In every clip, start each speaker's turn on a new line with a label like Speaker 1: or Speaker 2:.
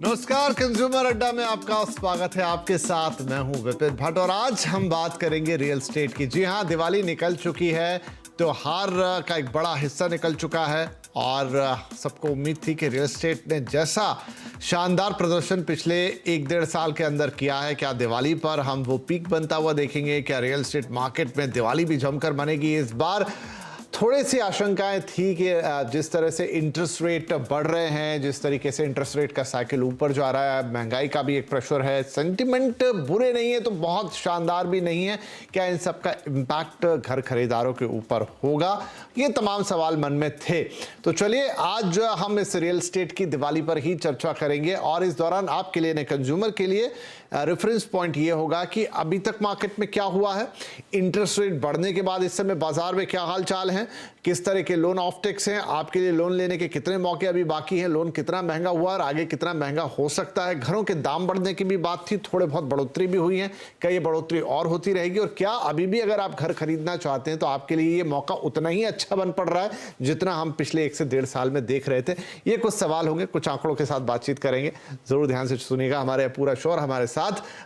Speaker 1: नमस्कार, कंज्यूमर अड्डा में आपका स्वागत है। आपके साथ मैं हूं विपिन भट्ट और आज हम बात करेंगे रियल एस्टेट की। जी हां, दिवाली निकल चुकी है, त्योहार का एक बड़ा हिस्सा निकल चुका है और सबको उम्मीद थी कि रियल एस्टेट ने जैसा शानदार प्रदर्शन पिछले 1-1.5 साल के अंदर किया है, क्या दिवाली पर हम वो पीक बनता हुआ देखेंगे? क्या रियल एस्टेट मार्केट में दिवाली भी जमकर बनेगी? इस बार थोड़ी सी आशंकाएं थी कि जिस तरह से इंटरेस्ट रेट बढ़ रहे हैं, जिस तरीके से इंटरेस्ट रेट का साइकिल ऊपर जा रहा है, महंगाई का भी एक प्रेशर है, सेंटिमेंट बुरे नहीं है तो बहुत शानदार भी नहीं है, क्या इन सब का इम्पैक्ट घर खरीदारों के ऊपर होगा? ये तमाम सवाल मन में थे। तो चलिए आज हम इस रियल एस्टेट की दिवाली पर ही चर्चा करेंगे और इस दौरान आपके लिए, कंज्यूमर के लिए रेफरेंस पॉइंट ये होगा कि अभी तक मार्केट में क्या हुआ है, इंटरेस्ट रेट बढ़ने के बाद इस समय बाजार में क्या हाल चाल है, किस तरह के लोन ऑफटेक्स हैं, आपके लिए लोन लेने के कितने मौके अभी बाकी हैं, लोन कितना महंगा हुआ और आगे कितना महंगा हो सकता है। घरों के दाम बढ़ने की भी बात थी, थोड़े बहुत बढ़ोतरी भी हुई है, क्या ये बढ़ोतरी और होती रहेगी और क्या अभी भी अगर आप घर खरीदना चाहते हैं तो आपके लिए ये मौका उतना ही अच्छा बन पड़ रहा है जितना हम पिछले 1 से 1.5 साल में देख रहे थे? ये कुछ सवाल होंगे, कुछ आंकड़ों के साथ बातचीत करेंगे। जरूर ध्यान से सुनिएगा। हमारे पूरा शोर हमारे साथ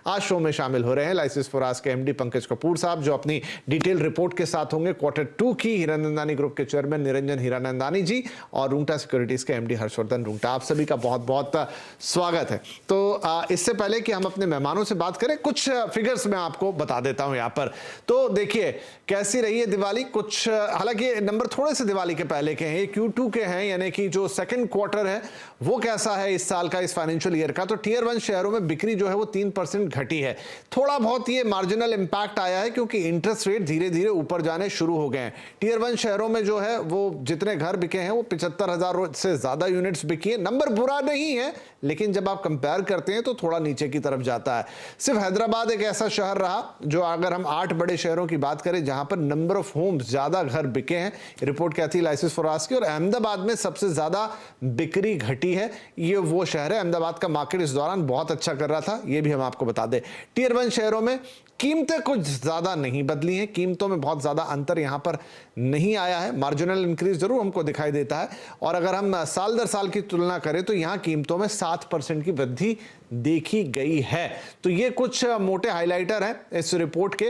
Speaker 1: आज शो में शामिल हो रहे हैं लाइसेंस फॉरास के एमडी पंकज कपूर साहब, जो अपनी डिटेल रिपोर्ट के साथ होंगे, Q2 की हीरानंदानी ग्रुप के चेयरमैन निरंजन हीरानंदानी जी और रूंगटा सिक्योरिटीज के एमडी हर्षवर्धन रूंगटा। आप सभी का बहुत बहुत स्वागत है। तो इससे पहले कि हम अपने मेहमानों से बात करें, कुछ फिगर्स मैं आपको बता देता हूं यहां पर। तो देखिए कैसी रही है दिवाली। कुछ हालांकि नंबर थोड़े से दिवाली के पहले के हैं, ये Q2 के हैं, यानी कि जो सेकंड क्वार्टर है वो कैसा है इस साल का, इस फाइनेंशियल ईयर का। तो टियर 1 शहरों में बिक्री जो है वो 3% घटी है। थोड़ा बहुत ये मार्जिनल इंपैक्ट आया है क्योंकि इंटरेस्ट रेट धीरे धीरे ऊपर जाने शुरू हो गए हैं। टियर 1 शहरों में जो है वो जितने घर बिके हैं वो 75,000 से ज्यादा यूनिट्स बिकी है। नंबर बुरा नहीं है, लेकिन जब आप कंपेयर करते हैं तो थोड़ा नीचे की तरफ जाता है। सिर्फ हैदराबाद एक ऐसा शहर रहा जो, अगर हम 8 बड़े शहरों की बात करें जहां पर नंबर ऑफ होम्स, ज्यादा घर बिके हैं, रिपोर्ट क्या थी लाइसेंस फॉरास की, और अहमदाबाद में सबसे ज्यादा बिक्री घटी है। ये वो शहर है, अहमदाबाद का मार्केट इस दौरान बहुत अच्छा कर रहा था, ये भी हम आपको बता दें। टियर 1 शहरों में कीमतें कुछ ज्यादा नहीं बदली हैं, कीमतों में बहुत ज्यादा अंतर यहां पर नहीं आया है। मार्जिनल इंक्रीज जरूर हमको दिखाई देता है और अगर हम साल दर साल की तुलना करें तो यहां कीमतों में 7% की वृद्धि देखी गई है। तो ये कुछ मोटे हाइलाइटर हैं इस रिपोर्ट के।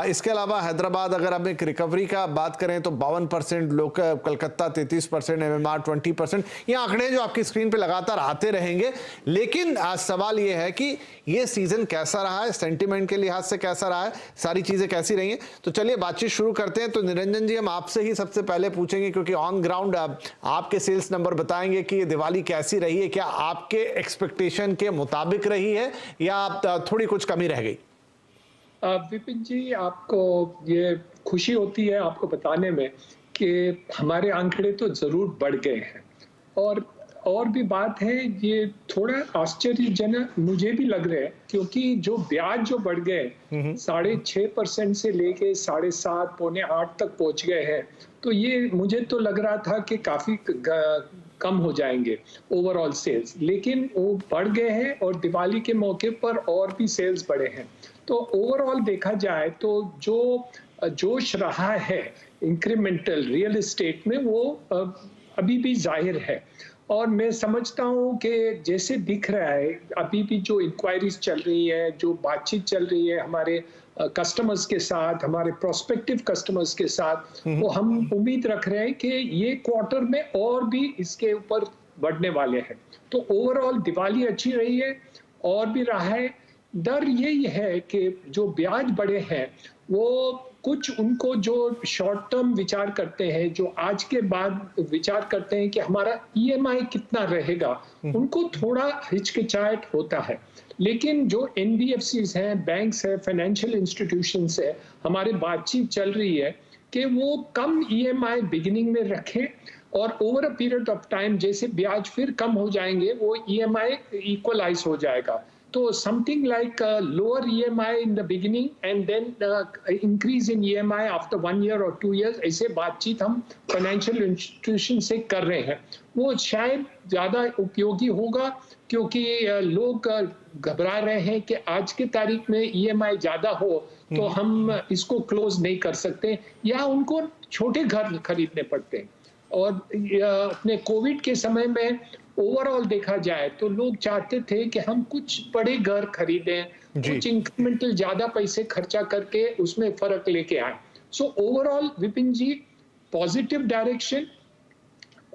Speaker 1: इसके अलावा हैदराबाद, अगर हम एक रिकवरी का बात करें तो 52%, लोकल कलकत्ता 33%, MMR 20%। ये आंकड़े जो आपकी स्क्रीन पे लगातार आते रहेंगे, लेकिन सवाल ये है कि ये सीजन कैसा रहा है, सेंटिमेंट के लिहाज से कैसा रहा है, सारी चीजें कैसी रही हैं। तो चलिए बातचीत शुरू करते हैं। तो निरंजन जी, हम आपसे ही सबसे पहले पूछेंगे क्योंकि ऑन ग्राउंड आपके सेल्स नंबर बताएंगे कि ये दिवाली कैसी रही है, क्या आपके एक्सपेक्टेशन के मुताबिक रही है या थोड़ी कुछ कमी रह गई?
Speaker 2: विपिन जी, आपको ये खुशी होती है आपको बताने में कि हमारे आंकड़े तो जरूर बढ़ गए हैं और भी बात है, ये थोड़ा आश्चर्यजनक मुझे भी लग रहा है क्योंकि जो ब्याज जो बढ़ गए 6.5% से लेके 7.5 पौने 8 तक पहुंच गए हैं, तो ये मुझे तो लग रहा था कि काफी कम हो जाएंगे ओवरऑल सेल्स, लेकिन वो बढ़ गए हैं और दिवाली के मौके पर और भी सेल्स बढ़े हैं। तो ओवरऑल देखा जाए तो जो जोश रहा है इंक्रीमेंटल रियल एस्टेट में वो अभी भी जाहिर है और मैं समझता हूँ कि जैसे दिख रहा है अभी भी जो इंक्वायरीज चल रही है, जो बातचीत चल रही है हमारे कस्टमर्स के साथ, हमारे प्रोस्पेक्टिव कस्टमर्स के साथ, वो हम उम्मीद रख रहे हैं कि ये क्वार्टर में और भी इसके ऊपर बढ़ने वाले हैं। तो ओवरऑल दिवाली अच्छी रही है और भी रहा है। डर यही है कि जो ब्याज बढ़े हैं वो कुछ उनको जो शॉर्ट टर्म विचार करते हैं, जो आज के बाद विचार करते हैं कि हमारा ईएमआई कितना रहेगा, उनको थोड़ा हिचकिचाहट होता है। लेकिन जो एनबीएफसीज हैं, बैंक्स हैं, फाइनेंशियल इंस्टीट्यूशंस है, हमारे बातचीत चल रही है कि वो कम ईएमआई बिगिनिंग में रखें और over a period of time जैसे ब्याज फिर कम हो जाएंगे वो ईएमआई इक्वलाइज हो जाएगा। तो something like lower EMI in the beginning and then increase in EMI after 1 year or 2 years, ऐसे बातचीत हम फाइनेंशियल इंस्टीट्यूशन से कर रहे हैं। वो शायद ज़्यादा उपयोगी होगा क्योंकि लोग घबरा रहे हैं कि आज की तारीख में EMI ज़्यादा हो तो हम इसको क्लोज नहीं कर सकते या उनको छोटे घर खरीदने पड़ते हैं। और अपने कोविड के समय में ओवरऑल देखा जाए तो लोग चाहते थे कि हम कुछ बड़े घर खरीदें,
Speaker 1: जी।
Speaker 2: कुछ इंक्रीमेंटल ज्यादा पैसे खर्चा करके उसमें फर्क लेके आए। So overall Vipin ji, positive direction,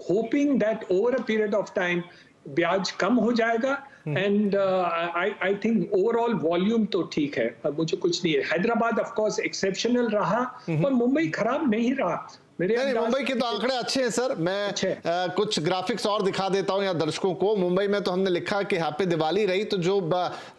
Speaker 2: hoping that over a period of time ब्याज कम हो जाएगा। And I think overall volume तो ठीक है, अब मुझे कुछ नहीं है। हैदराबाद ऑफ कोर्स एक्सेप्शनल रहा, पर मुंबई खराब नहीं रहा मेरे
Speaker 1: नहीं,
Speaker 2: अंदाज
Speaker 1: मुंबई के तो आंकड़े अच्छे हैं सर। मैं
Speaker 2: अच्छे हैं।
Speaker 1: कुछ ग्राफिक्स और दिखा देता हूं यहाँ दर्शकों को। मुंबई में तो हमने लिखा कि हैप्पी दिवाली रही, तो जो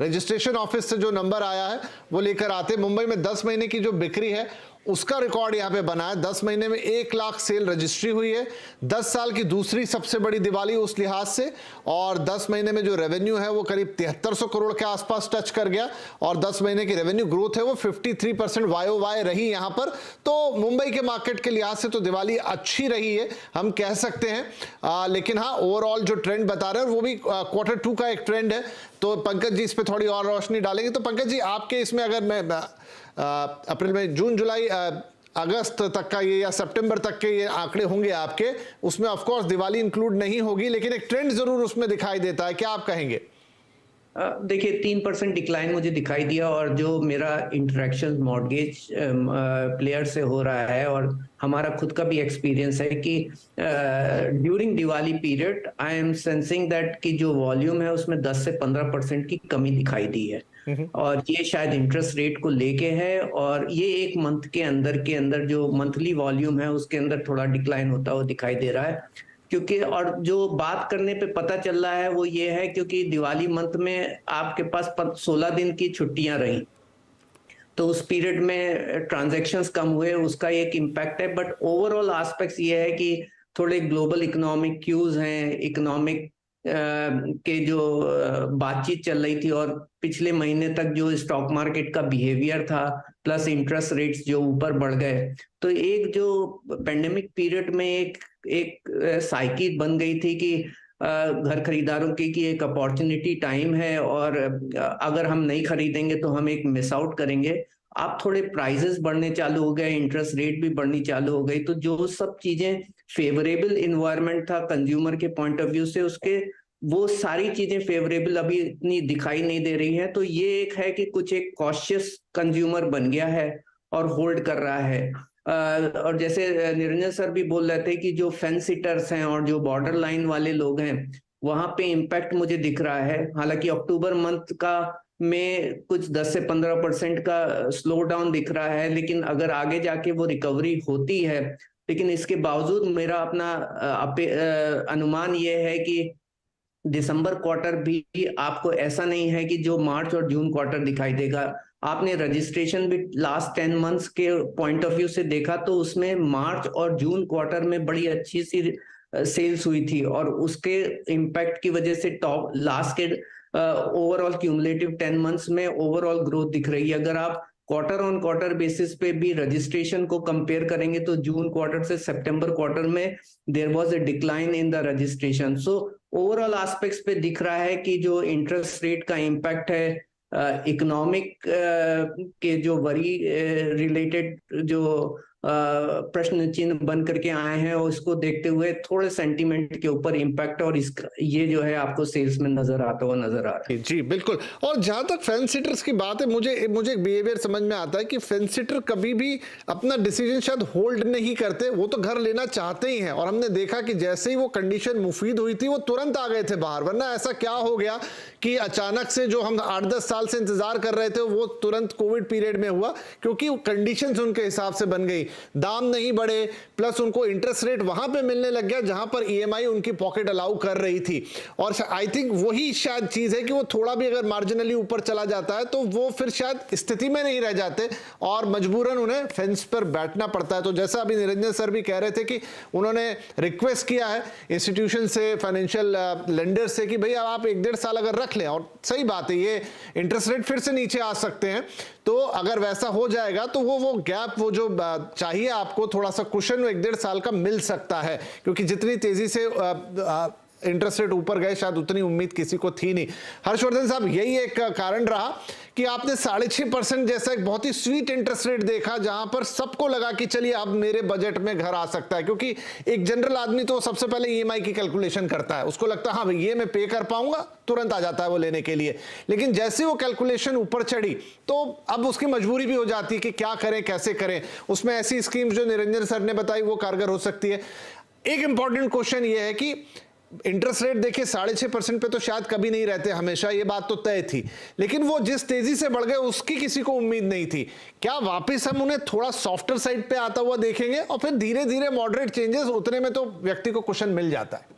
Speaker 1: रजिस्ट्रेशन ऑफिस से जो नंबर आया है वो लेकर आते। मुंबई में 10 महीने की जो बिक्री है उसका रिकॉर्ड यहाँ पे बना है। 10 महीने में 1 लाख सेल रजिस्ट्री हुई है, 10 साल की दूसरी सबसे बड़ी दिवाली उस लिहाज से। और 10 महीने में जो रेवेन्यू है वो करीब 7300 करोड़ के आसपास टच कर गया, और 10 महीने की रेवेन्यू ग्रोथ है वो 53% YOY रही यहाँ पर। तो मुंबई के मार्केट के लिहाज से तो दिवाली अच्छी रही है, हम कह सकते हैं। लेकिन हाँ, ओवरऑल जो ट्रेंड बता रहे हैं वो भी Q2 का एक ट्रेंड है। तो पंकज जी इस पे थोड़ी और रोशनी डालेंगे। तो पंकज जी, आपके इसमें अगर मैं अप्रैल में, जून जुलाई अगस्त तक का ये या सितंबर तक के ये आंकड़े होंगे आपके, उसमें ऑफ कोर्स दिवाली इंक्लूड नहीं होगी, लेकिन एक ट्रेंड जरूर उसमें दिखाई देता है, क्या आप कहेंगे?
Speaker 3: देखिए 3% डिक्लाइन मुझे दिखाई दिया, और जो मेरा इंटरेक्शन मॉर्गेज प्लेयर से हो रहा है और हमारा खुद का भी एक्सपीरियंस है कि during Diwali period I am sensing that कि जो वॉल्यूम है उसमें 10 से 15% की कमी दिखाई दी है। और ये शायद इंटरेस्ट रेट को लेके है, और ये एक मंथ के अंदर जो मंथली वॉल्यूम है उसके अंदर थोड़ा डिक्लाइन होता हुआ दिखाई दे रहा है। क्योंकि और जो बात करने पे पता चल रहा है वो ये है, क्योंकि दिवाली मंथ में आपके पास 16 दिन की छुट्टियां रही, तो उस पीरियड में ट्रांजैक्शंस कम हुए, उसका एक इम्पैक्ट है। बट ओवरऑल एस्पेक्ट्स ये है कि थोड़े ग्लोबल इकोनॉमिक क्यूज हैं, इकोनॉमिक के जो बातचीत चल रही थी, और पिछले महीने तक जो स्टॉक मार्केट का बिहेवियर था, प्लस इंटरेस्ट रेट्स जो ऊपर बढ़ गए, तो एक जो पेंडेमिक पीरियड में एक साइकी बन गई थी कि घर खरीदारों की कि एक अपॉर्चुनिटी टाइम है, और अगर हम नहीं खरीदेंगे तो हम एक मिस आउट करेंगे। आप थोड़े प्राइसेस बढ़ने चालू हो गए, इंटरेस्ट रेट भी बढ़नी चालू हो गई, तो जो सब चीजें फेवरेबल इन्वायरमेंट था कंज्यूमर के पॉइंट ऑफ व्यू से, उसके वो सारी चीजें फेवरेबल अभी इतनी दिखाई नहीं दे रही हैं। तो ये एक है कि कुछ एक कॉशियस कंज्यूमर बन गया है और होल्ड कर रहा है। और जैसे निरंजन सर भी बोल रहे थे कि जो फेंस सिटर्स हैं और जो बॉर्डर लाइन वाले लोग हैं, वहां पे इम्पैक्ट मुझे दिख रहा है। हालांकि अक्टूबर मंथ का में कुछ 10 से 15% का स्लो डाउन दिख रहा है, लेकिन अगर आगे जाके वो रिकवरी होती है, लेकिन इसके बावजूद मेरा अपना अनुमान ये है कि दिसंबर क्वार्टर भी आपको ऐसा नहीं है कि जो मार्च और जून क्वार्टर दिखाई देगा। आपने रजिस्ट्रेशन भी लास्ट 10 मंथ्स के पॉइंट ऑफ व्यू से देखा तो उसमें मार्च और जून क्वार्टर में बड़ी अच्छी सी सेल्स हुई थी, और उसके इम्पैक्ट की वजह से टॉप लास्ट के ओवरऑल क्यूमुलेटिव 10 मंथ्स में ओवरऑल ग्रोथ दिख रही है। अगर आप क्वार्टर ऑन क्वार्टर बेसिस पे भी रजिस्ट्रेशन को कंपेयर करेंगे तो जून क्वार्टर से सितंबर क्वार्टर में there was a decline in the registration. So overall aspects पे दिख रहा है कि जो इंटरेस्ट रेट का इम्पैक्ट है, इकोनॉमिक के जो वरी रिलेटेड जो प्रश्न चिन्ह बन करके आए हैं, और इसको देखते हुए थोड़े सेंटीमेंट के ऊपर इम्पैक्ट, और इसका ये जो है आपको सेल्स में नजर आता हुआ नजर आ रहा है।
Speaker 1: जी बिल्कुल। और जहां तक फेंस सिटर्स की बात है, मुझे एक बिहेवियर समझ में आता है कि फेंस सिटर कभी भी अपना डिसीजन शायद होल्ड नहीं करते, वो तो घर लेना चाहते ही हैं। और हमने देखा कि जैसे ही वो कंडीशन मुफीद हुई थी वो तुरंत आ गए थे बाहर। वरना ऐसा क्या हो गया कि अचानक से जो हम 8-10 साल से इंतजार कर रहे थे वो तुरंत कोविड पीरियड में हुआ, क्योंकि कंडीशंस उनके हिसाब से बन गई, दाम नहीं बढ़े, प्लस उनको इंटरेस्ट रेट वहां पे मिलने लग गया जहां पर ईएमआई उनकी पॉकेट अलाउ कर रही थी। और आई थिंक वही शायद चीज है कि वो थोड़ा भी अगर मार्जिनली ऊपर चला जाता है तो वो फिर शायद स्थिति में नहीं रह जाते और मजबूरन उन्हें फेंस पर बैठना पड़ता है। तो जैसा अभी निरंजन सर भी कह रहे थे कि उन्होंने रिक्वेस्ट किया है इंस्टीट्यूशन से, फाइनेंशियल लेंडर से कि भैया आप 1-1.5 साल अगर रख लें, और सही बात है ये इंटरेस्ट रेट फिर से नीचे आ सकते हैं, तो अगर वैसा हो जाएगा तो वो गैप, वो जो चाहिए आपको थोड़ा सा कुशन 1-1.5 साल का मिल सकता है। क्योंकि जितनी तेजी से इंटरेस्ट रेट ऊपर गए, शायद उतनी उम्मीद किसी को थी नहीं। हर्षवर्धन साहब, यही एक कारण रहा कि आपने 6.5% जैसा एक बहुत ही स्वीट इंटरेस्ट रेट देखा, जहां पर सबको लगा कि चलिए अब मेरे बजट में घर आ सकता है, क्योंकि एक जनरल आदमी तो सबसे पहले ईएमआई की कैलकुलेशन करता है, उसको लगता है हाँ भाई ये मैं पे कर पाऊंगा, तुरंत आ जाता है वो लेने के लिए। लेकिन जैसे वो कैलकुलेशन ऊपर चढ़ी तो अब उसकी मजबूरी भी हो जाती है कि क्या करें, कैसे करें। उसमें ऐसी स्कीम जो निरंजन सर ने बताई वो कारगर हो सकती है। एक इंपॉर्टेंट क्वेश्चन ये है कि इंटरेस्ट रेट देखिए 6.5% पे तो शायद कभी नहीं रहते हमेशा, ये बात तो तय थी, लेकिन वो जिस तेजी से बढ़ गए उसकी किसी को उम्मीद नहीं थी। क्या वापस हम उन्हें थोड़ा सॉफ्टर साइड पे आता हुआ देखेंगे और फिर धीरे धीरे मॉडरेट चेंजेस, उतने में तो व्यक्ति को कुशन मिल जाता है?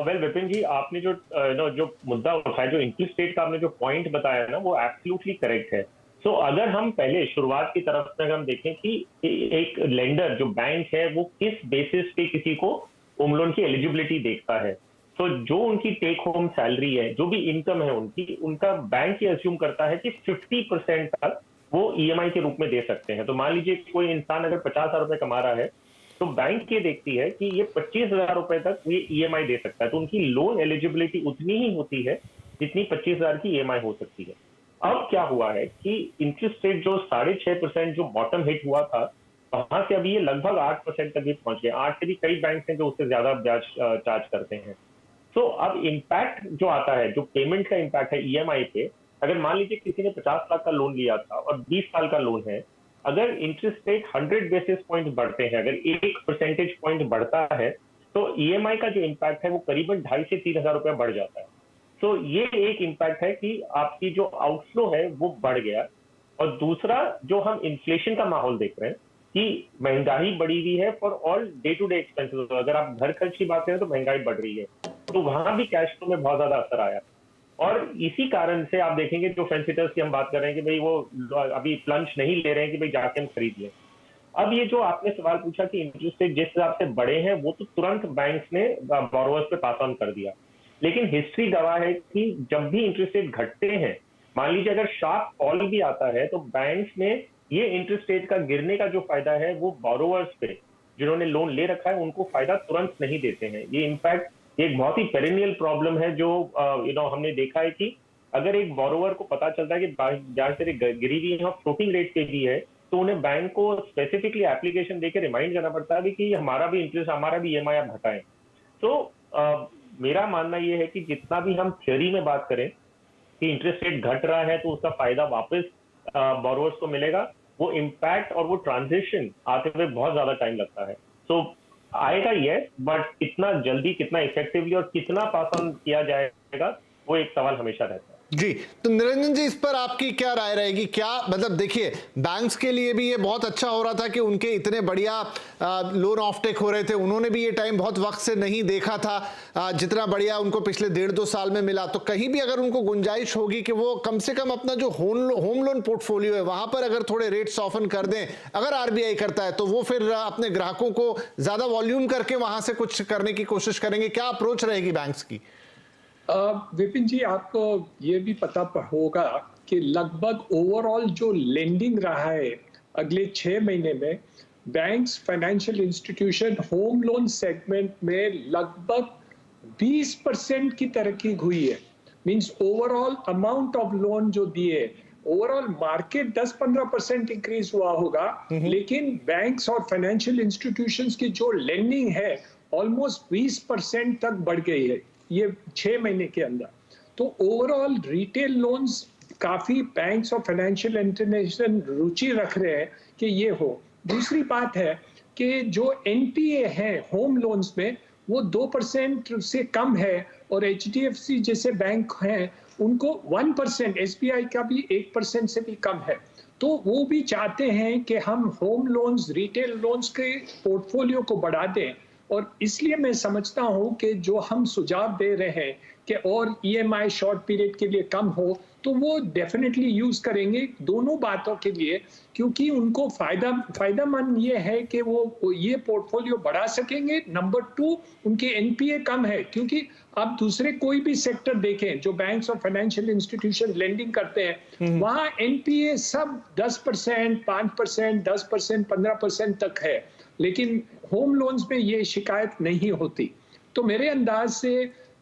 Speaker 4: वेल विपिन जी, आपने जो मुद्दा उठाया, जो इंटरेस्ट रेट का आपने जो पॉइंट बताया ना, वो एब्सोल्युटली करेक्ट है। सो अगर हम पहले शुरुआत की तरफ से हम देखें कि एक लेंडर जो बैंक है वो किस बेसिस पे किसी को होम लोन की एलिजिबिलिटी देखता है, तो जो उनकी टेक होम सैलरी है, जो भी इनकम है उनकी, उनका बैंक ये अज्यूम करता है कि 50% तक वो ईएमआई के रूप में दे सकते हैं। तो मान लीजिए कोई इंसान अगर 50,000 रुपए कमा रहा है तो बैंक ये देखती है कि ये 25,000 रुपए तक ये ईएमआई दे सकता है, तो उनकी लोन एलिजिबिलिटी उतनी ही होती है जितनी 25,000 की ईएमआई हो सकती है। अब क्या हुआ है कि इंटरेस्ट रेट जो 6.5% जो बॉटम हिट हुआ था, वहां से अभी ये लगभग 8% तक भी पहुंच गए। 8 से भी कई बैंक हैं जो उससे ज्यादा ब्याज चार्ज करते हैं। तो अब इम्पैक्ट जो आता है, जो पेमेंट का इम्पैक्ट है ईएमआई पे, अगर मान लीजिए किसी ने 50 लाख का लोन लिया था और 20 साल का लोन है, अगर इंटरेस्ट रेट 100 बेसिस पॉइंट बढ़ते हैं, अगर 1 परसेंटेज पॉइंट बढ़ता है, तो ईएमआई का जो इम्पैक्ट है वो करीबन 2,500 से 3,000 रुपया बढ़ जाता है। तो ये एक इम्पैक्ट है कि आपकी जो आउटफ्लो है वो बढ़ गया। और दूसरा, जो हम इन्फ्लेशन का माहौल देख रहे हैं कि महंगाई बढ़ी हुई है for all day to day expenses. अगर आप घर खर्च की बात करें तो महंगाई बढ़ रही है, तो वहां भी कैश फ्लो में बहुत ज्यादा असर आया। और इसी कारण से आप देखेंगे जो फेंसिटर्स की हम बात कर रहे हैं कि भाई वो अभी प्लंज नहीं ले रहे हैं कि भाई जाके हम खरीद लें। अब ये जो आपने सवाल पूछा कि इंटरेस्ट रेट जिस हिसाब से बढ़े हैं, वो तो तुरंत बैंक्स ने बोरोवर्स पे पास ऑन कर दिया। लेकिन हिस्ट्री गवाह है कि जब भी इंटरेस्ट रेट घटते हैं, मान लीजिए अगर शार्प फॉल भी आता है, तो बैंक्स में ये इंटरेस्ट रेट का गिरने का जो फायदा है वो बोरोवर्स पे, जिन्होंने लोन ले रखा है, उनको फायदा तुरंत नहीं देते हैं। ये इनफैक्ट एक बहुत ही पेरिनियल प्रॉब्लम है जो हमने देखा है कि अगर एक बोरोवर को पता चलता है कि ब्याज दरें गिरी हुई है और फ्लोटिंग रेट पे भी है, तो उन्हें बैंक को स्पेसिफिकली एप्लीकेशन देकर रिमाइंड करना पड़ता है कि हमारा भी इंटरेस्ट, हमारा भी ईएमआई आप घटाएं। तो मेरा मानना यह है कि जितना भी हम थ्योरी में बात करें कि इंटरेस्ट रेट घट रहा है तो उसका फायदा वापस बोरोवर्स को मिलेगा, वो इम्पैक्ट और वो ट्रांजिशन आते हुए बहुत ज्यादा टाइम लगता है। तो आएगा यस, बट कितना जल्दी, कितना इफेक्टिवली और कितना पास ऑन किया जाएगा, वो एक सवाल हमेशा रहता है।
Speaker 1: जी, तो निरंजन जी, इस पर आपकी क्या राय रहेगी? क्या मतलब, देखिए बैंक्स के लिए भी ये बहुत अच्छा हो रहा था कि उनके इतने बढ़िया लोन ऑफटेक हो रहे थे, उन्होंने भी ये टाइम बहुत वक्त से नहीं देखा था जितना बढ़िया उनको पिछले 1.5-2 साल में मिला। तो कहीं भी अगर उनको गुंजाइश होगी कि वो कम से कम अपना जो होम लोन पोर्टफोलियो है वहां पर अगर थोड़े रेट सॉफन कर दें, अगर आरबीआई करता है, तो वो फिर अपने ग्राहकों को ज्यादा वॉल्यूम करके वहां से कुछ करने की कोशिश करेंगे। क्या अप्रोच रहेगी बैंक्स की?
Speaker 2: विपिन जी, आपको ये भी पता होगा कि लगभग ओवरऑल जो लेंडिंग रहा है अगले 6 महीने में, banks, financial institution home loan segment में लगभग 20% की तरक्की हुई है। Means overall amount of loan जो दिए, ओवरऑल मार्केट 10-15% इंक्रीज हुआ होगा, लेकिन बैंक्स और फाइनेंशियल इंस्टीट्यूशंस की जो लेंडिंग है ऑलमोस्ट 20% तक बढ़ गई है ये 6 महीने के अंदर। तो ओवरऑल रिटेल लोन्स काफी बैंक्स और फाइनेंशियल इंस्टीट्यूशन रुचि रख रहे हैं कि ये हो। दूसरी बात है कि जो एनपीए है होम लोन्स में वो 2% से कम है, और एचडीएफसी जैसे बैंक हैं उनको 1%, एसबीआई का भी 1% से भी कम है। तो वो भी चाहते हैं कि हम होम लोन्स, रिटेल लोन्स के पोर्टफोलियो को बढ़ा दें। और इसलिए मैं समझता हूं कि जो हम सुझाव दे रहे हैं कि और ईएमआई शॉर्ट पीरियड के लिए कम हो, तो वो डेफिनेटली यूज करेंगे दोनों बातों के लिए, क्योंकि उनको फायदामंद ये है कि वो ये पोर्टफोलियो बढ़ा सकेंगे। नंबर 2, उनके एनपीए कम है, क्योंकि आप दूसरे कोई भी सेक्टर देखें जो बैंक्स और फाइनेंशियल इंस्टीट्यूशन लेंडिंग करते हैं, वहां एनपीए सब 10%, 5%, 10%, 15% तक है, लेकिन होम लोन्स में ये शिकायत नहीं होती। तो मेरे अंदाज से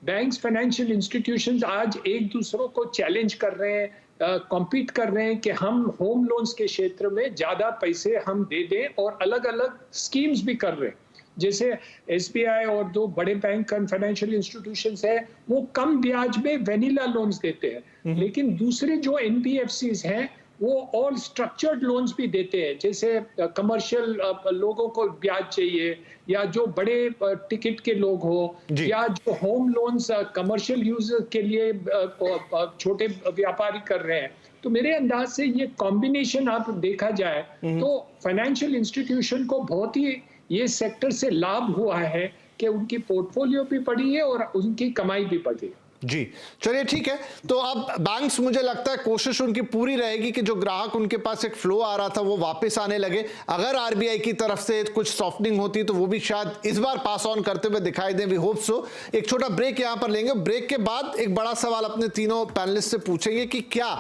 Speaker 2: बैंक्स, फाइनेंशियल इंस्टीट्यूशंस आज एक दूसरों को चैलेंज कर रहे हैं, कॉम्पीट कर रहे हैं कि हम होम लोन्स के क्षेत्र में ज्यादा पैसे हम दे दें, और अलग अलग स्कीम्स भी कर रहे हैं। जैसे एसबीआई और दो बड़े बैंक एंड फाइनेंशियल इंस्टीट्यूशंस है, वो कम ब्याज में वेनिला लोन्स देते हैं, लेकिन दूसरे जो एनबीएफसीज हैं वो ऑल स्ट्रक्चर्ड लोन्स भी देते हैं। जैसे कमर्शियल लोगों को ब्याज चाहिए, या जो बड़े टिकट के लोग हो, या जो होम लोन्स कमर्शियल यूज के लिए छोटे व्यापारी कर रहे हैं। तो मेरे अंदाज से ये कॉम्बिनेशन आप देखा जाए तो फाइनेंशियल इंस्टीट्यूशन को बहुत ही ये सेक्टर से लाभ हुआ है कि उनकी पोर्टफोलियो भी बढ़ी है और उनकी कमाई भी बढ़ी है।
Speaker 1: जी, चलिए ठीक है। तो अब बैंक्स, मुझे लगता है कोशिश उनकी पूरी रहेगी कि जो ग्राहक उनके पास एक फ्लो आ रहा था वो वापस आने लगे। अगर आरबीआई की तरफ से कुछ सॉफ्टनिंग होती तो वो भी शायद इस बार पास ऑन करते हुए दिखाई दें। We hope so. एक छोटा ब्रेक यहां पर लेंगे। ब्रेक के बाद एक बड़ा सवाल अपने तीनों पैनलिस्ट से पूछेंगे कि क्या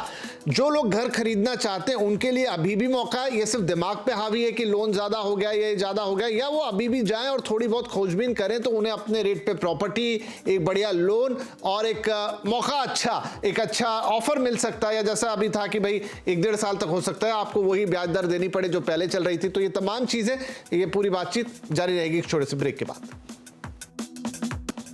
Speaker 1: जो लोग घर खरीदना चाहते हैं उनके लिए अभी भी मौका है, ये सिर्फ दिमाग पे हावी है कि लोन ज्यादा हो गया, ये ज्यादा हो गया, या वो अभी भी जाएं और थोड़ी बहुत खोजबीन करें तो उन्हें अपने रेट पे प्रॉपर्टी, एक बढ़िया लोन और एक मौका, एक अच्छा ऑफर मिल सकता है, या जैसा अभी था कि भाई 1-1.5 साल तक हो सकता है आपको वही ब्याज दर देनी पड़े जो पहले चल रही थी। तो ये तमाम चीजें, ये पूरी बातचीत जारी रहेगी एक छोटे से ब्रेक के बाद।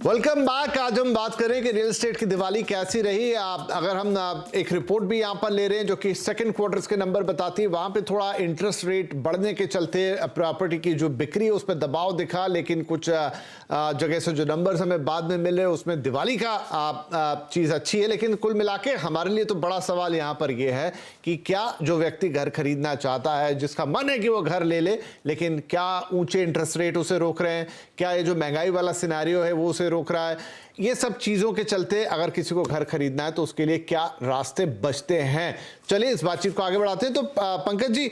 Speaker 1: Welcome back. आज हम बात करें कि रियल एस्टेट की दिवाली कैसी रही। अगर हम एक रिपोर्ट भी यहां पर ले रहे हैं जो कि सेकंड क्वार्टर्स के नंबर बताती है, वहां पे थोड़ा इंटरेस्ट रेट बढ़ने के चलते प्रॉपर्टी की जो बिक्री है उस पर दबाव दिखा, लेकिन कुछ जगह से जो नंबर्स हमें बाद में मिले उसमें दिवाली का चीज अच्छी है। लेकिन कुल मिला के हमारे लिए तो बड़ा सवाल यहां पर यह है कि क्या जो व्यक्ति घर खरीदना चाहता है, जिसका मन है कि वो घर ले ले, लेकिन क्या ऊंचे इंटरेस्ट रेट उसे रोक रहे हैं, क्या ये जो महंगाई वाला सिनेरियो है वो उसे रोक रहा है, ये सब चीजों के चलते अगर किसी को घर खरीदना है तो उसके लिए क्या रास्ते बचते हैं। चलिए इस बातचीत को आगे बढ़ाते हैं। तो पंकज जी,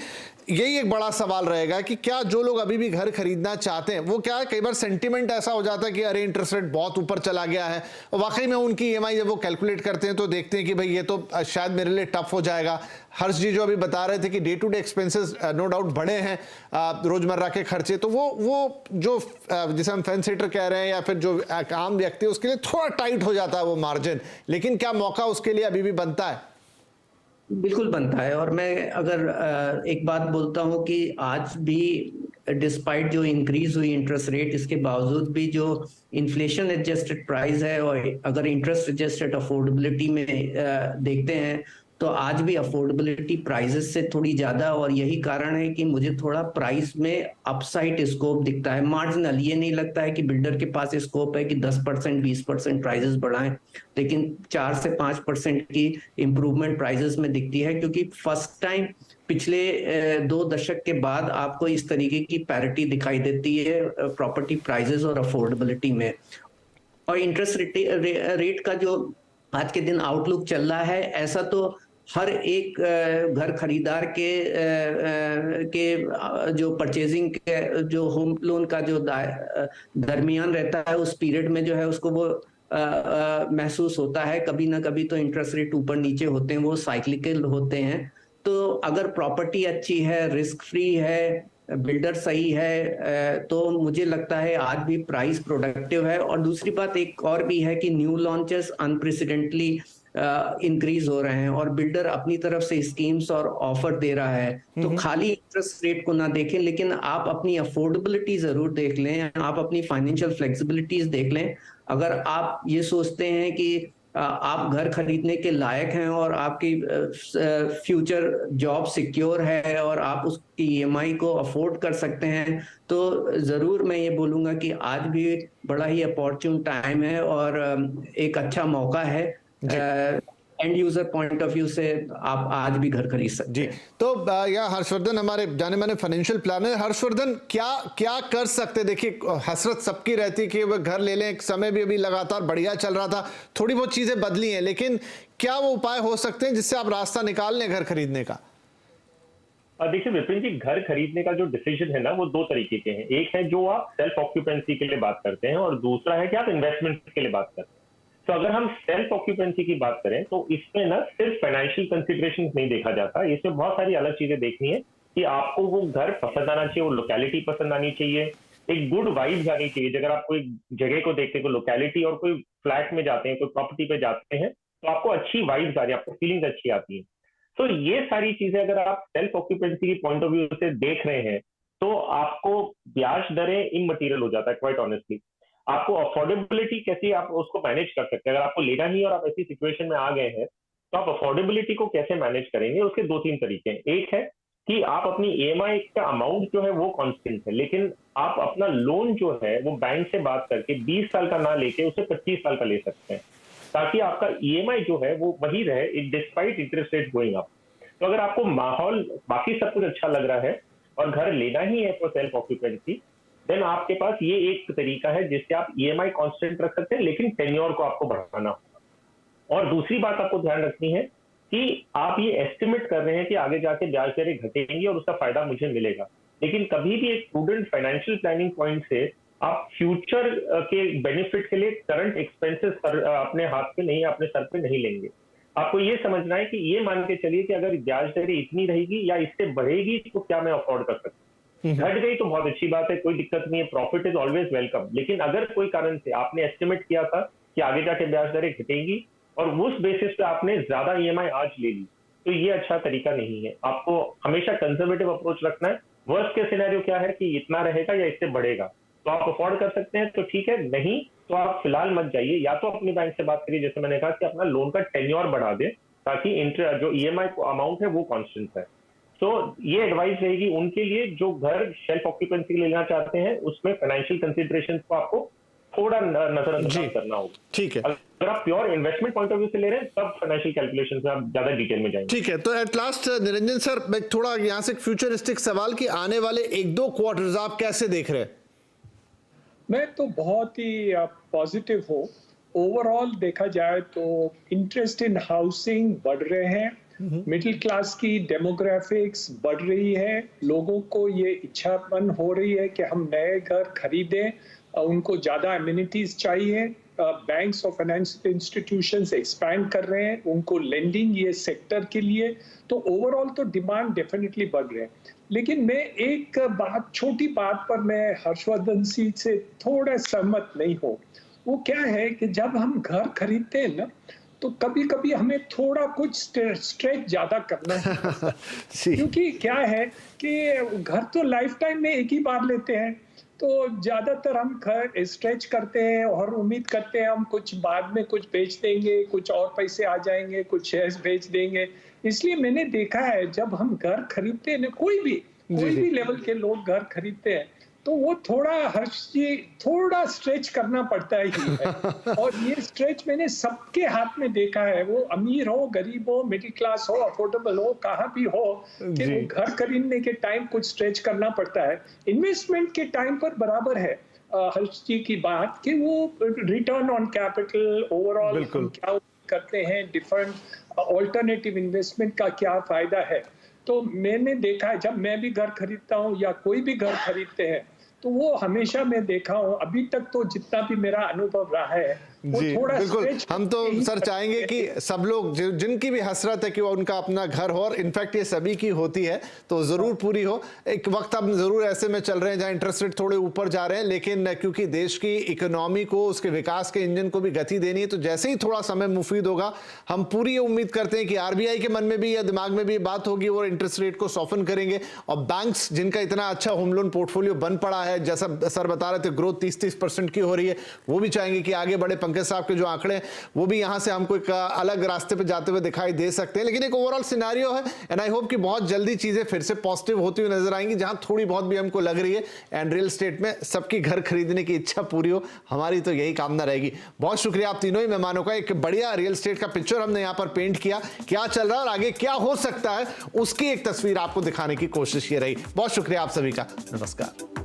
Speaker 1: यही एक बड़ा सवाल रहेगा कि क्या जो लोग अभी भी घर खरीदना चाहते हैं, वो क्या है, कई बार सेंटीमेंट ऐसा हो जाता है कि अरे इंटरेस्ट रेट बहुत ऊपर चला गया है, और वाकई में उनकी ईएमआई जब वो कैलकुलेट करते हैं तो देखते हैं कि भाई ये तो शायद मेरे लिए टफ हो जाएगा। हर्ष जी जो अभी बता रहे थे कि day to day expenses no doubt बढ़े हैं, रोजमर्रा के खर्चे, तो वो जो जिसे हम फैन सीटर कह रहे हैं या फिर जो आम व्यक्ति है उसके लिए थोड़ा टाइट हो जाता है वो मार्जिन, लेकिन क्या मौका उसके लिए अभी भी बनता है?
Speaker 3: बिल्कुल बनता है। और मैं अगर एक बात बोलता हूं कि आज भी डिस्पाइट जो इंक्रीज हुई इंटरेस्ट रेट, इसके बावजूद भी जो इन्फ्लेशन एडजस्टेड प्राइस है और अगर इंटरेस्ट एडजस्टेड अफोर्डेबिलिटी में देखते हैं तो आज भी अफोर्डेबिलिटी प्राइसेस से थोड़ी ज्यादा, और यही कारण है कि मुझे थोड़ा प्राइस में अपसाइड स्कोप दिखता है, मार्जिनल। ये नहीं लगता है कि बिल्डर के पास स्कोप है कि 10% 20% प्राइसेस बढ़ाएं, लेकिन 4 से 5% की इंप्रूवमेंट प्राइसेस में दिखती है, क्योंकि फर्स्ट टाइम पिछले 2 दशक के बाद आपको इस तरीके की पैरिटी दिखाई देती है प्रॉपर्टी प्राइसेस और अफोर्डेबिलिटी में। और इंटरेस्ट रेट का जो आज के दिन आउटलुक चल रहा है, ऐसा तो हर एक घर खरीदार के जो परचेजिंग के जो होम लोन का जो दरमियान रहता है उस पीरियड में जो है उसको वो महसूस होता है। कभी ना कभी तो इंटरेस्ट रेट ऊपर नीचे होते हैं, वो साइक्लिकल होते हैं। तो अगर प्रॉपर्टी अच्छी है, रिस्क फ्री है, बिल्डर सही है, तो मुझे लगता है आज भी प्राइस प्रोडक्टिव है। और दूसरी बात एक और भी है कि न्यू लॉन्चेस अनप्रेसिडेंटली इंक्रीज हो रहे हैं और बिल्डर अपनी तरफ से स्कीम्स और ऑफर दे रहा है। तो खाली इंटरेस्ट रेट को ना देखें, लेकिन आप अपनी अफोर्डेबिलिटी जरूर देख लें, आप अपनी फाइनेंशियल फ्लेक्सिबिलिटीज देख लें। अगर आप ये सोचते हैं कि आप घर खरीदने के लायक हैं और आपकी फ्यूचर जॉब सिक्योर है और आप उसकी ईएमआई को अफोर्ड कर सकते हैं, तो जरूर मैं ये बोलूंगा कि आज भी बड़ा ही अपॉर्चुन टाइम है और एक अच्छा मौका है। And user point of view से आप आज भी घर खरीद सकते हैं।
Speaker 1: तो या हर्षवर्धन हमारे जाने माने फाइनेंशियल प्लानर, हर्षवर्धन क्या कर सकते? देखिए हसरत सबकी रहती कि वह घर ले लें, एक समय भी अभी लगातार बढ़िया चल रहा था, थोड़ी बहुत चीजें बदली हैं, लेकिन क्या वो उपाय हो सकते हैं जिससे आप रास्ता निकाल लें घर खरीदने का?
Speaker 4: देखिए विपिन जी, घर खरीदने का जो डिसीजन है ना वो 2 तरीके के हैं। एक है जो आप सेल्फ ऑक्यूपेंसी के लिए बात करते हैं और दूसरा है कि आप इन्वेस्टमेंट के लिए बात करते हैं। तो अगर हम सेल्फ ऑक्यूपेंसी की बात करें तो इसमें ना सिर्फ फाइनेंशियल कंसिडरेशन नहीं देखा जाता, इसमें बहुत सारी अलग चीजें देखनी है कि आपको वो घर पसंद आना चाहिए, वो लोकेलिटी पसंद आनी चाहिए, एक गुड वाइब्स आनी चाहिए। अगर आप कोई जगह को देखते हैं, कोई लोकेलिटी और कोई फ्लैट में जाते हैं, कोई प्रॉपर्टी पे जाते हैं, तो आपको अच्छी वाइब्स आ रही है, आपको फीलिंग्स अच्छी आती है। तो ये सारी चीजें अगर आप सेल्फ ऑक्यूपेंसी की पॉइंट ऑफ व्यू से देख रहे हैं, तो आपको ब्याज दरें इमटेरियल हो जाता है, क्वाइट ऑनेस्टली। आपको अफोर्डेबिलिटी कैसे आप उसको मैनेज कर सकते हैं। अगर आपको लेना ही और आप ऐसी सिचुएशन में आ गए हैं, तो आप अफोर्डेबिलिटी को कैसे मैनेज करेंगे, उसके 2-3 तरीके हैं। एक है कि आप अपनी ईएमआई का अमाउंट जो है वो कांस्टेंट है, लेकिन आप अपना लोन जो है वो बैंक से बात करके 20 साल का ना लेके उसे 25 साल का ले सकते हैं, ताकि आपका ईएमआई जो है वो वही रहे despite interest rate going up. तो अगर आपको माहौल बाकी सब कुछ अच्छा लग रहा है और घर लेना ही है फॉर सेल्फ ऑक्यूपेंसी, देन आपके पास ये एक तरीका है जिससे आप ईएमआई कांस्टेंट रख सकते हैं, लेकिन टेन्योर को आपको बढ़ाना होगा। और दूसरी बात आपको ध्यान रखनी है कि आप ये एस्टिमेट कर रहे हैं कि आगे जाके ब्याज दरें घटेंगी और उसका फायदा मुझे मिलेगा, लेकिन कभी भी एक प्रूडेंट फाइनेंशियल प्लानिंग पॉइंट से आप फ्यूचर के बेनिफिट के लिए करंट एक्सपेंसेस अपने हाथ पे नहीं, अपने सर पे नहीं लेंगे। आपको ये समझना है कि ये मान के चलिए कि अगर ब्याज दरें इतनी रहेगी या इससे बढ़ेगी तो क्या मैं अफोर्ड कर सकता हूँ। घट गई तो बहुत अच्छी बात है, कोई दिक्कत नहीं है, प्रॉफिट इज ऑलवेज वेलकम। लेकिन अगर कोई कारण से आपने एस्टिमेट किया था कि आगे जाके ब्याज दरें घटेंगी और उस बेसिस पे आपने ज्यादा ईएमआई आज ले ली, तो ये अच्छा तरीका नहीं है। आपको हमेशा कंजर्वेटिव अप्रोच रखना है। वर्स्ट के सिनेरियो क्या है कि इतना रहेगा या इससे बढ़ेगा, तो आप अफोर्ड कर सकते हैं तो ठीक है, नहीं तो आप फिलहाल मत जाइए। या तो अपनी बैंक से बात करिए, जैसे मैंने कहा कि अपना लोन का टेन्योर बढ़ा दे, ताकि जो ईएमआई अमाउंट है वो कांस्टेंट है। तो ये एडवाइस रहेगी उनके लिए जो घर सेल्फ ऑक्यूपेंसी लेना चाहते हैं, उसमें फाइनेंशियल कंसिडरेशन को आपको थोड़ा नजरअंदाज करना होगा।
Speaker 1: ठीक है,
Speaker 4: अगर आप pure investment point of view से ले रहे हैं, तब फाइनेंशियल कैलकुलेशन में आप ज्यादा डिटेल में जाएंगे।
Speaker 1: ठीक है, तो एट लास्ट निरंजन सर, मैं थोड़ा यहाँ से फ्यूचरिस्टिक सवाल कि आने वाले 1-2 क्वार्टर्स आप कैसे देख रहे हैं?
Speaker 2: मैं तो बहुत ही पॉजिटिव हूँ। ओवरऑल देखा जाए तो इंटरेस्ट इन हाउसिंग बढ़ रहे हैं, मिडिल क्लास की डेमोग्राफिक्स बढ़ रही है, लोगों को ये इच्छापन हो रही है कि हम नए घर खरीदें, उनको ज्यादा एमिनिटीज चाहिए, बैंक्स और फाइनेंशियल इंस्टीट्यूशंस एक्सपैंड कर रहे हैं, उनको लेंडिंग ये सेक्टर के लिए, तो ओवरऑल तो डिमांड डेफिनेटली बढ़ रहे हैं। लेकिन मैं एक बात, छोटी बात पर मैं हर्षवर्धन सिंह से थोड़ा सहमत नहीं हूँ। वो क्या है कि जब हम घर खरीदते हैं ना, तो कभी कभी हमें थोड़ा कुछ स्ट्रेच ज्यादा करना है क्योंकि क्या है कि घर तो लाइफ टाइम में एक ही बार लेते हैं, तो ज्यादातर हम घर स्ट्रेच करते हैं और उम्मीद करते हैं हम कुछ बाद में कुछ बेच देंगे, कुछ और पैसे आ जाएंगे, कुछ शेयर्स बेच देंगे। इसलिए मैंने देखा है जब हम घर खरीदते हैं ना, कोई भी लेवल के लोग घर खरीदते हैं, तो वो थोड़ा स्ट्रेच करना पड़ता ही है। और ये स्ट्रेच मैंने सबके हाथ में देखा है, वो अमीर हो, गरीब हो, मिडिल क्लास हो, अफोर्डेबल हो, कहाँ भी हो, कि वो घर खरीदने के टाइम कुछ स्ट्रेच करना पड़ता है। इन्वेस्टमेंट के टाइम पर बराबर है हर्ष जी की बात कि वो रिटर्न ऑन कैपिटल ओवरऑल क्या करते हैं, डिफरेंट ऑल्टरनेटिव इन्वेस्टमेंट का क्या फायदा है। तो मैंने देखा है जब मैं भी घर खरीदता हूँ या कोई भी घर खरीदते हैं, तो वो हमेशा मैं देखा हूँ, अभी तक तो जितना भी मेरा अनुभव रहा है,
Speaker 1: जी बिल्कुल। हम तो सर चाहेंगे कि सब लोग जिनकी भी हसरत है कि वो उनका अपना घर हो, और इनफैक्ट ये सभी की होती है, तो जरूर पूरी हो। एक वक्त हम जरूर ऐसे में चल रहे हैं जहां इंटरेस्ट रेट थोड़े ऊपर जा रहे हैं, लेकिन क्योंकि देश की इकोनॉमी को, उसके विकास के इंजन को भी गति देनी है, तो जैसे ही थोड़ा समय मुफीद होगा, हम पूरी उम्मीद करते हैं कि आरबीआई के मन में भी या दिमाग में भी बात होगी, वो इंटरेस्ट रेट को सॉफ्टन करेंगे। और बैंक्स जिनका इतना अच्छा होम लोन पोर्टफोलियो बन पड़ा है, जैसा सर बता रहे थे ग्रोथ 30% की हो रही है, वो भी चाहेंगे कि आगे बढ़े। पंकज साहब के जो आंकड़े वो भी यहां से हमको एक अलग रास्ते पे जाते हुए दिखाई दे सकते हैं। लेकिन एक ओवरऑल सिनेरियो है, एंड आई होप कि बहुत जल्दी चीजें फिर से पॉजिटिव होती हुई नजर आएंगी, जहां थोड़ी बहुत भी हमको लग रही है, एंड रियल एस्टेट में सबकी घर खरीदने की इच्छा पूरी हो, हमारी तो यही कामना रहेगी। बहुत शुक्रिया आप तीनों ही मेहमानों का। एक बढ़िया रियल एस्टेट का पिक्चर हमने यहां पर पेंट किया, क्या चल रहा है और आगे क्या हो सकता है, उसकी एक तस्वीर आपको दिखाने की कोशिश ये रही। बहुत शुक्रिया आप सभी का, नमस्कार।